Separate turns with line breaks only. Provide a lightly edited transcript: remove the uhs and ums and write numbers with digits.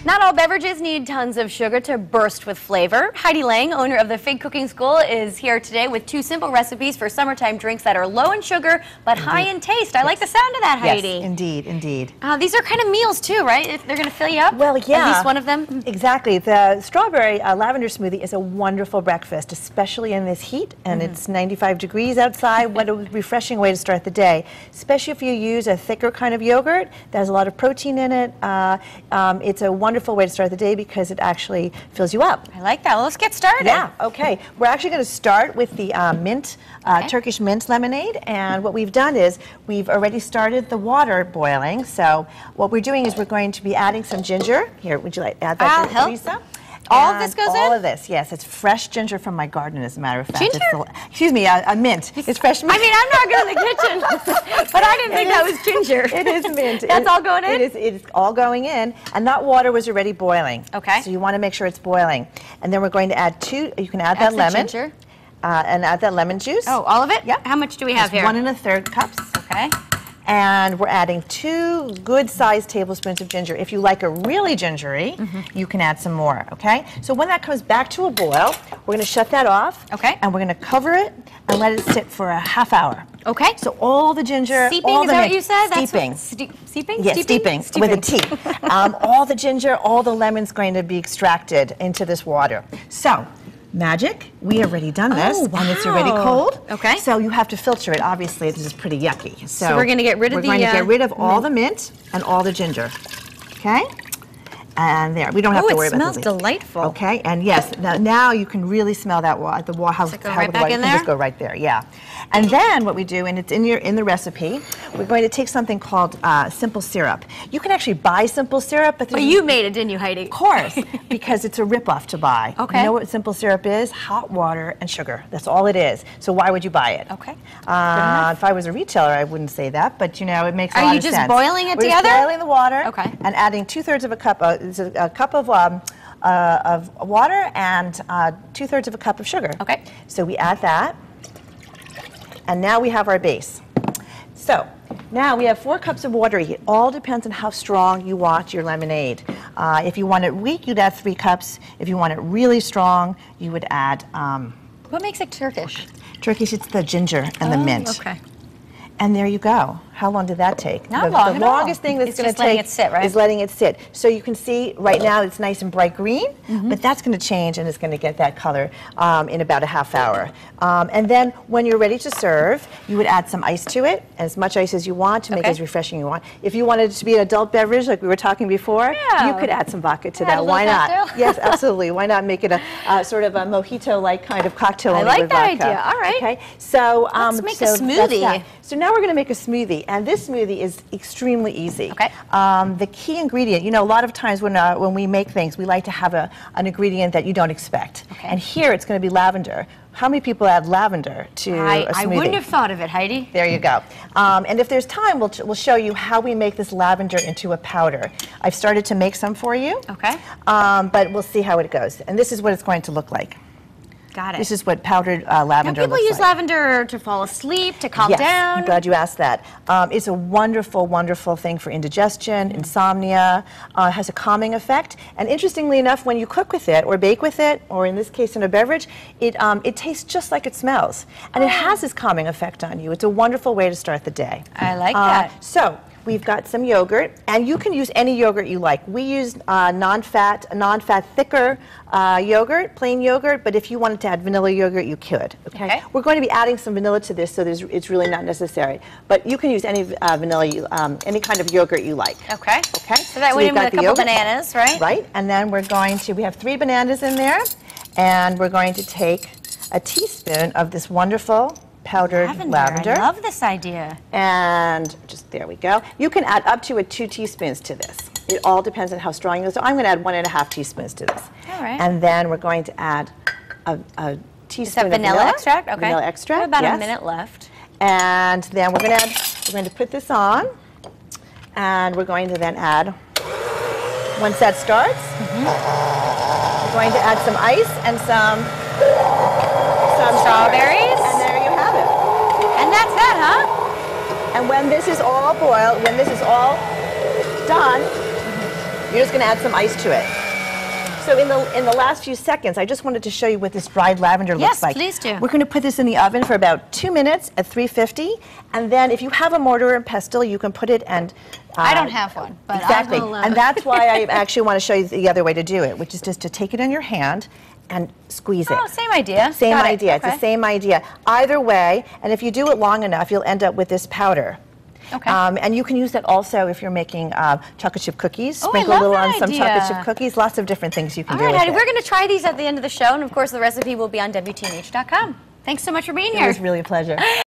Not all beverages need tons of sugar to burst with flavor. Heide Lang, owner of the Fig Cooking School, is here today with 2 simple recipes for summertime drinks that are low in sugar but high in taste. I like the sound of that, Heidi.
Yes, indeed, indeed.
These are kind of meals too, right? They're going to fill you up?
Well, yeah.
At least one of them?
Exactly. The strawberry lavender smoothie is a wonderful breakfast, especially in this heat, and it's 95 degrees outside. What a refreshing way to start the day, especially if you use a thicker kind of yogurt that has a lot of protein in it. It's a wonderful way to start the day because it actually fills you up.
I like that. Well, let's get started.
Yeah, okay. We're actually going to start with the Turkish mint lemonade, and what we've done is we've already started the water boiling. So what we're doing is we're going to be adding some ginger. Here, would you like to add that, Lisa?
All of this goes in?
All of this, yes. It's fresh ginger from my garden, as a matter of fact.
Ginger?
Excuse me, a mint. It's fresh mint.
I mean, I'm not good in the kitchen, but I didn't think that was ginger.
It is mint.
That's all going in?
It is all going in, and that water was already boiling.
Okay.
So you want to make sure it's boiling. And then we're going to add you can add that lemon.
Ginger.
And add that lemon juice.
Oh, all of it?
Yeah.
How much do we have here?
1 1/3 cups.
Okay.
And we're adding 2 good-sized tablespoons of ginger. If you like it really gingery, you can add some more, okay? So when that comes back to a boil, we're going to shut that off.
Okay.
And we're going to cover it and let it sit for a half hour.
Okay.
So all the ginger,
steeping,
all
is
the
that what you said?
Steeping.
Steeping?
Yes, steeping with a T. All the ginger, all the lemon's going to be extracted into this water. So, magic, we have already done this, and it's already cold.
Okay.
So you have to filter it. Obviously, this is pretty yucky.
So we're going to get rid of
we're going to get rid of all the mint and all the ginger. Okay. And there, we don't have to worry about
it smells delightful.
Okay, and yes, now you can really smell that water. The water, how
go right back in there?
Just go right there, yeah. And then what we do, and it's in the recipe, we're going to take something called simple syrup. You can actually buy simple syrup, but
you made it, didn't you, Heidi?
Of course, because it's a ripoff to buy.
Okay.
You know what simple syrup is? Hot water and sugar. That's all it is. So why would you buy it?
Okay.
If I was a retailer, I wouldn't say that, but you know, it makes a lot of sense.
Are you just boiling it together?
We're just boiling the water.
Okay.
And adding 2/3 of a cup. A cup of water and 2/3 of a cup of sugar.
Okay.
So we add that, and now we have our base. So now we have 4 cups of water. It all depends on how strong you want your lemonade. If you want it weak, you'd add 3 cups. If you want it really strong, you would add.
What makes it Turkish?
Turkish, it's the ginger and the mint.
Okay.
And there you go. How long did that take?
Not long
The longest thing that's going to take
letting it sit, right?
is letting it sit. So you can see right now it's nice and bright green, but that's going to change and it's going to get that color in about a half hour. And then when you're ready to serve, you would add some ice to it, as much ice as you want to make it as refreshing as you want. If you wanted it to be an adult beverage like we were talking before, you could add some vodka to that. Why not? Yes, absolutely. Why not make it a sort of a mojito-like kind of cocktail?
I like that idea. All right.
Okay. So
let's make a smoothie.
So now we're going to make a smoothie, and this smoothie is extremely easy.
Okay.
The key ingredient, you know, a lot of times when we make things, we like to have an ingredient that you don't expect.
Okay.
And here it's going to be lavender. How many people add lavender to a smoothie?
I wouldn't have thought of it, Heidi.
There you go. And if there's time, we'll show you how we make this lavender into a powder. I've started to make some for you.
Okay.
But we'll see how it goes. And this is what it's going to look like.
Got it.
This is what powdered lavender looks like.
People use lavender to fall asleep, to calm down.
I'm glad you asked that. It's a wonderful, wonderful thing for indigestion, insomnia. It has a calming effect. And interestingly enough, when you cook with it or bake with it, or in this case in a beverage, it tastes just like it smells. And it has this calming effect on you. It's a wonderful way to start the day.
I like that.
So we've got some yogurt, and you can use any yogurt you like. We use non-fat, thicker yogurt, plain yogurt, but if you wanted to add vanilla yogurt, you could. Okay. We're going to be adding some vanilla to this, so it's really not necessary. But you can use any vanilla, any kind of yogurt you like.
Okay.
Okay.
So that way we have a couple bananas, right?
Right. And then we have 3 bananas in there, and we're going to take a teaspoon of this wonderful powdered lavender.
I love this idea.
And just there we go. You can add up to 2 teaspoons to this. It all depends on how strong you are. So I'm going to add 1 1/2 teaspoons to this.
All right.
And then we're going to add a teaspoon of
vanilla extract. Okay.
Vanilla extract.
About a minute left.
And then we're going to put this on, and we're going to then add. Once that starts, we're going to add some ice and some
strawberries.
And there you have it.
And that's that, huh?
And when this is all boiled, when this is all done, You're just going to add some ice to it. So in the last few seconds, I just wanted to show you what this dried lavender looks like.
Yes, please do.
We're going to put this in the oven for about 2 minutes at 350, and then if you have a mortar and pestle, you can put it and...
I don't have one, but
exactly.
I will...
And that's why I actually want to show you the other way to do it, which is just to take it in your hand and squeeze it.
Oh, same idea.
Same
Got
idea.
it.
It's the same idea. Either way, and if you do it long enough, you'll end up with this powder.
Okay.
And you can use that also if you're making chocolate chip cookies.
Oh,
Sprinkle
I
a
love
little
that
on some
idea.
chocolate chip cookies. Lots of different things you can do
All right,
with
Heidi,
it.
we're going to try these at the end of the show, and of course the recipe will be on WTNH.com. Thanks so much for being here.
It was really a pleasure.